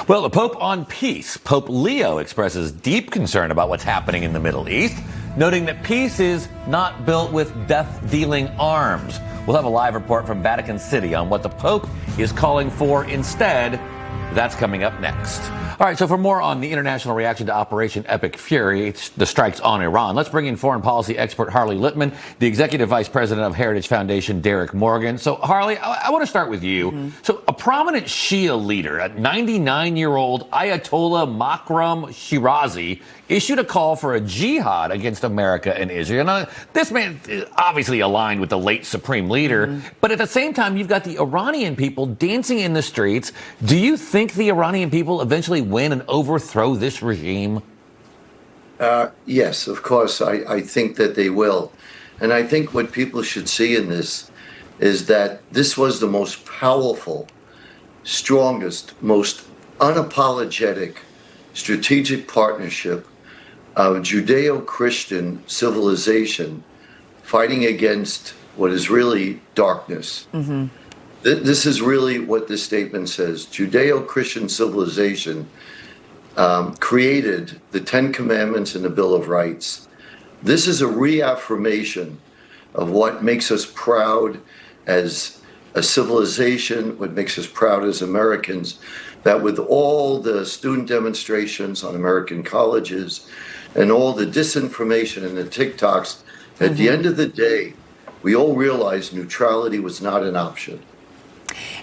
Well, the Pope on peace. Pope Leo expresses deep concern about what's happening in the Middle East, noting that peace is not built with death-dealing arms. We'll have a live report from Vatican City on what the Pope is calling for instead. That's coming up next. All right, so for more on the international reaction to Operation Epic Fury, the strikes on Iran, let's bring in foreign policy expert Harley Lippman, the executive vice president of Heritage Foundation, Derek Morgan. So, Harley, I want to start with you. So, a prominent Shia leader, a 99-year-old Ayatollah Makram Shirazi, issued a call for a jihad against America and Israel. Now, this man is obviously aligned with the late supreme leader, but at the same time, you've got the Iranian people dancing in the streets. Do you think the Iranian people eventually win and overthrow this regime? Yes, of course. I think that they will. And I think what people should see in this is that this was the most powerful, strongest, most unapologetic strategic partnership of Judeo-Christian civilization fighting against what is really darkness. This is really what this statement says. Judeo-Christian civilization created the Ten Commandments and the Bill of Rights. This is a reaffirmation of what makes us proud as a civilization, what makes us proud as Americans, that with all the student demonstrations on American colleges and all the disinformation and the TikToks, at the end of the day, we all realized neutrality was not an option.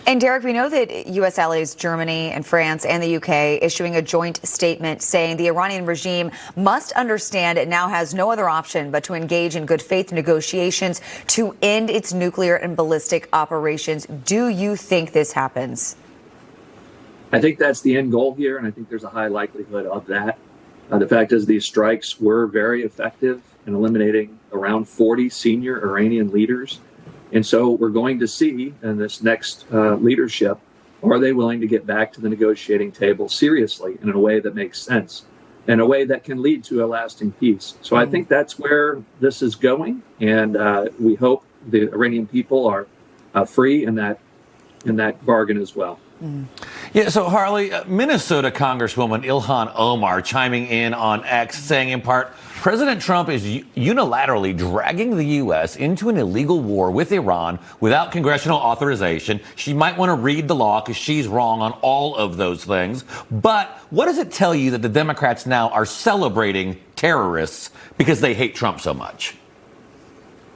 And Derek, we know that U.S. allies Germany and France and the U.K. issuing a joint statement saying the Iranian regime must understand it now has no other option but to engage in good faith negotiations to end its nuclear and ballistic operations. Do you think this happens? I think that's the end goal here, and I think there's a high likelihood of that. The fact is these strikes were very effective in eliminating around 40 senior Iranian leaders. And so we're going to see in this next leadership, are they willing to get back to the negotiating table seriously in a way that makes sense, in a way that can lead to a lasting peace? So I think that's where this is going. And we hope the Iranian people are free in that bargain as well. Yeah, so Harley, Minnesota Congresswoman Ilhan Omar chiming in on X, saying in part, President Trump is unilaterally dragging the U.S. into an illegal war with Iran without congressional authorization. She might want to read the law because she's wrong on all of those things. But what does it tell you that the Democrats now are celebrating terrorists because they hate Trump so much?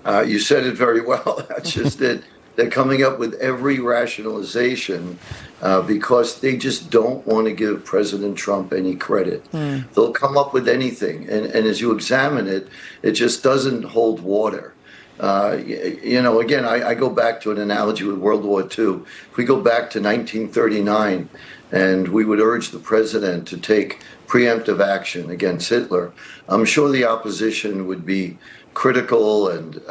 You said it very well. That's just it. They're coming up with every rationalization because they just don't want to give President Trump any credit. They'll come up with anything. And as you examine it, it just doesn't hold water. Again, I go back to an analogy with World War II. If we go back to 1939 and we would urge the president to take preemptive action against Hitler, I'm sure the opposition would be critical and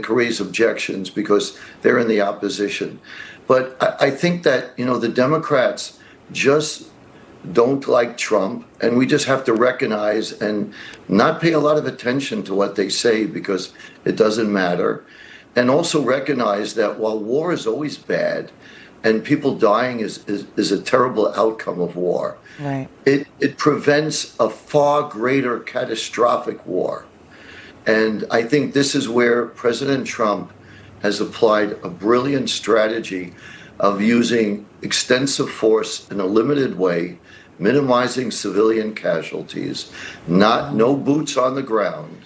raise objections because they're in the opposition. But I think that, the Democrats just don't like Trump, and we just have to recognize and not pay a lot of attention to what they say because it doesn't matter. And also recognize that while war is always bad and people dying is a terrible outcome of war, right, it prevents a far greater catastrophic war. And I think this is where President Trump has applied a brilliant strategy of using extensive force in a limited way, minimizing civilian casualties, no boots on the ground,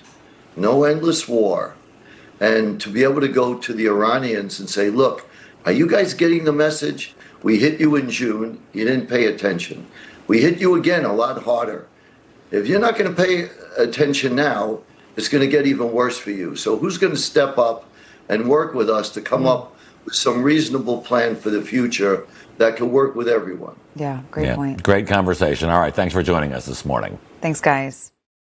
no endless war, and to be able to go to the Iranians and say, look, are you guys getting the message? We hit you in June, you didn't pay attention. We hit you again a lot harder. If you're not going to pay attention now, it's going to get even worse for you. So who's going to step up and work with us to come up with some reasonable plan for the future that can work with everyone? Yeah, great point. Great conversation. All right, thanks for joining us this morning. Thanks, guys.